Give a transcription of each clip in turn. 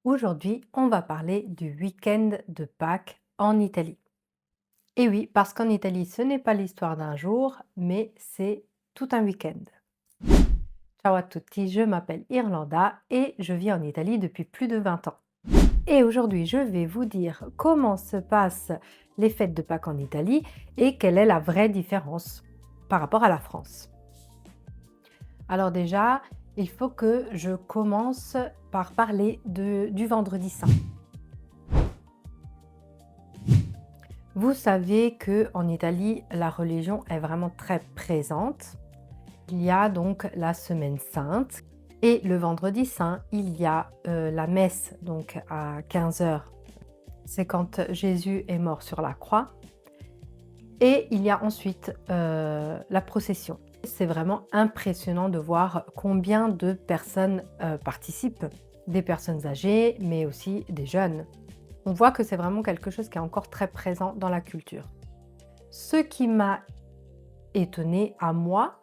Aujourd'hui, on va parler du week-end de Pâques en Italie. Et oui, parce qu'en Italie, ce n'est pas l'histoire d'un jour, mais c'est tout un week-end. Ciao à tutti, je m'appelle Irlanda et je vis en Italie depuis plus de 20 ans. Et aujourd'hui, je vais vous dire comment se passent les fêtes de Pâques en Italie et quelle est la vraie différence par rapport à la France. Alors déjà, il faut que je commence par parler du vendredi saint. Vous savez que en Italie, la religion est vraiment très présente. Il y a donc la semaine sainte et le vendredi saint, il y a la messe donc à 15 heures. C'est quand Jésus est mort sur la croix. Et il y a ensuite la procession. C'est vraiment impressionnant de voir combien de personnes participent. Des personnes âgées, mais aussi des jeunes. On voit que c'est vraiment quelque chose qui est encore très présent dans la culture. Ce qui m'a étonnée à moi,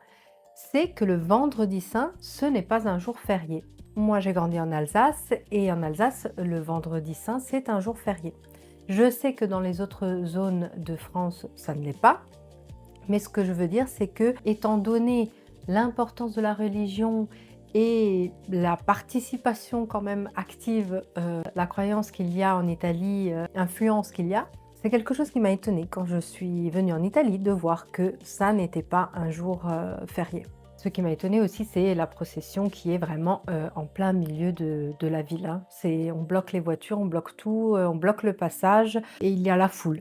c'est que le vendredi saint, ce n'est pas un jour férié. Moi, j'ai grandi en Alsace et en Alsace, le vendredi saint, c'est un jour férié. Je sais que dans les autres zones de France, ça ne l'est pas. Mais ce que je veux dire, c'est que, étant donné l'importance de la religion et la participation quand même active, la croyance qu'il y a en Italie, influence qu'il y a, c'est quelque chose qui m'a étonnée quand je suis venue en Italie de voir que ça n'était pas un jour férié. Ce qui m'a étonnée aussi, c'est la procession qui est vraiment en plein milieu de la ville, hein. On bloque les voitures, on bloque tout, on bloque le passage et il y a la foule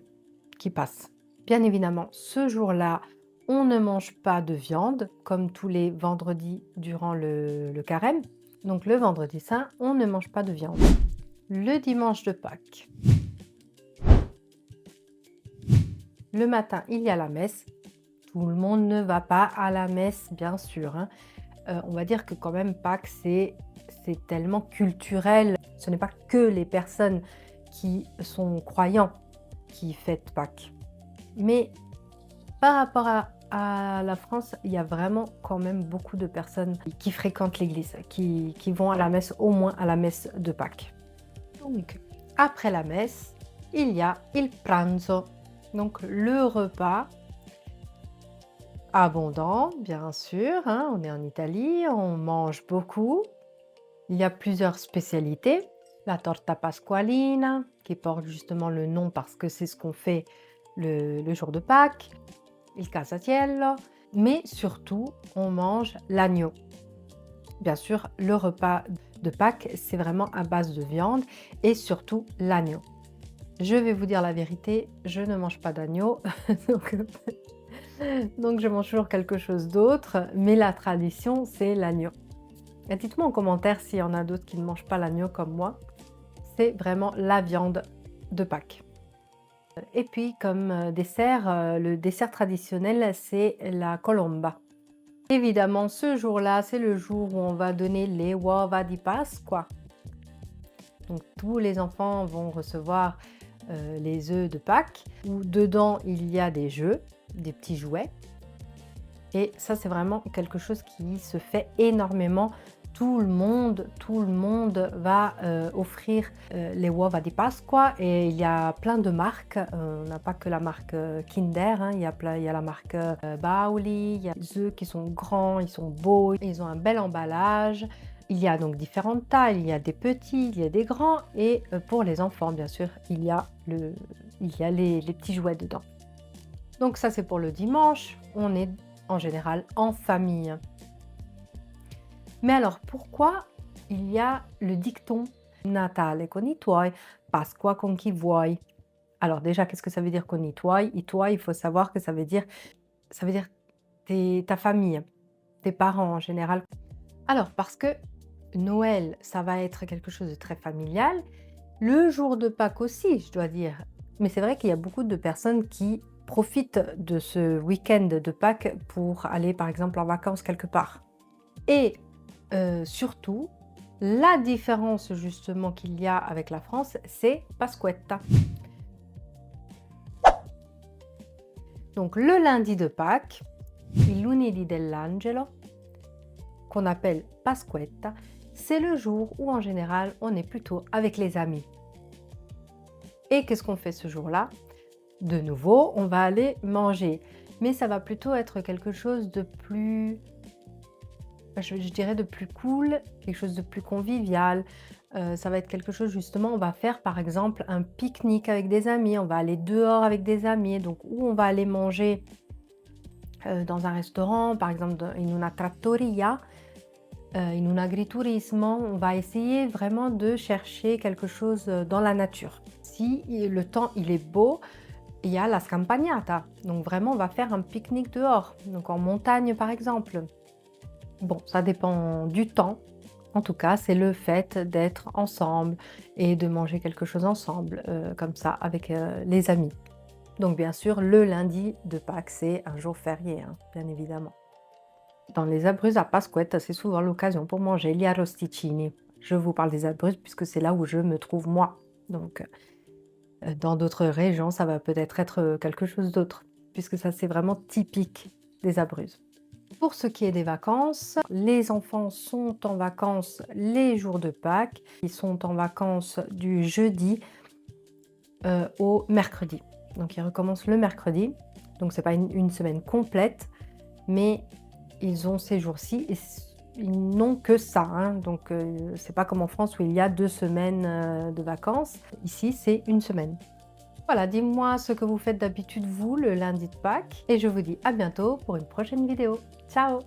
qui passe. Bien évidemment, ce jour-là, on ne mange pas de viande, comme tous les vendredis durant le carême. Donc le vendredi saint, on ne mange pas de viande. Le dimanche de Pâques, le matin, il y a la messe. Tout le monde ne va pas à la messe, bien sûr, hein. On va dire que quand même Pâques, c'est tellement culturel. Ce n'est pas que les personnes qui sont croyants qui fêtent Pâques. Mais par rapport à la France, il y a vraiment quand même beaucoup de personnes qui fréquentent l'église, qui vont à la messe, au moins à la messe de Pâques. Donc, après la messe, il y a il pranzo, donc le repas abondant, bien sûr, hein, on est en Italie, on mange beaucoup. Il y a plusieurs spécialités. La torta pasqualina, qui porte justement le nom parce que c'est ce qu'on fait le jour de Pâques. Il casatiello, mais surtout, on mange l'agneau. Bien sûr, le repas de Pâques, c'est vraiment à base de viande et surtout l'agneau. Je vais vous dire la vérité, je ne mange pas d'agneau, donc je mange toujours quelque chose d'autre, mais la tradition, c'est l'agneau. Et dites-moi en commentaire s'il y en a d'autres qui ne mangent pas l'agneau comme moi. C'est vraiment la viande de Pâques. Et puis comme dessert, le dessert traditionnel, c'est la colomba. Évidemment, ce jour-là, c'est le jour où on va donner les uova di Pasqua. Donc tous les enfants vont recevoir les œufs de Pâques, où dedans il y a des jeux, des petits jouets. Et ça, c'est vraiment quelque chose qui se fait énormément. Tout le monde va offrir les uova di Pasqua et il y a plein de marques. On n'a pas que la marque Kinder, hein, il y a la marque Bauli, il y a des œufs qui sont grands, ils sont beaux, ils ont un bel emballage. Il y a donc différentes tailles, il y a des petits, il y a des grands et pour les enfants, bien sûr, il y a les petits jouets dedans. Donc ça, c'est pour le dimanche. On est en général en famille. Mais alors, pourquoi il y a le dicton Natale con i tuoi, Pasqua con chi vuoi? Alors déjà, qu'est-ce que ça veut dire con i tuoi? I tuoi, il faut savoir que ça veut dire ta famille, tes parents en général. Alors, parce que Noël, ça va être quelque chose de très familial. Le jour de Pâques aussi, je dois dire. Mais c'est vrai qu'il y a beaucoup de personnes qui profitent de ce week-end de Pâques pour aller, par exemple, en vacances quelque part. Et surtout, la différence justement qu'il y a avec la France, c'est Pasquetta. Donc le lundi de Pâques, il lunedì dell'angelo, qu'on appelle Pasquetta, c'est le jour où en général on est plutôt avec les amis. Et qu'est-ce qu'on fait ce jour-là? De nouveau, on va aller manger, mais ça va plutôt être quelque chose de plus, je dirais de plus cool, quelque chose de plus convivial. Ça va être quelque chose justement, on va faire par exemple un pique-nique avec des amis, on va aller dehors avec des amis, donc où on va aller manger dans un restaurant, par exemple in una trattoria, in un agriturismo, on va essayer vraiment de chercher quelque chose dans la nature. Si le temps il est beau, il y a la scampagnata, donc vraiment on va faire un pique-nique dehors, donc en montagne par exemple. Bon, ça dépend du temps. En tout cas, c'est le fait d'être ensemble et de manger quelque chose ensemble, comme ça, avec les amis. Donc bien sûr, le lundi de Pâques, c'est un jour férié, hein, bien évidemment. Dans les Abruzzes à Pasquetta, c'est souvent l'occasion pour manger gli arrosticini. Je vous parle des Abruzzes puisque c'est là où je me trouve moi. Donc dans d'autres régions, ça va peut-être être quelque chose d'autre, puisque ça c'est vraiment typique des Abruzzes. Pour ce qui est des vacances, les enfants sont en vacances les jours de Pâques. Ils sont en vacances du jeudi au mercredi. Donc ils recommencent le mercredi. Donc c'est pas une semaine complète, mais ils ont ces jours-ci et ils n'ont que ça. Hein. Donc c'est pas comme en France où il y a 2 semaines de vacances. Ici c'est une semaine. Voilà, dis-moi ce que vous faites d'habitude vous le lundi de Pâques et je vous dis à bientôt pour une prochaine vidéo. Ciao!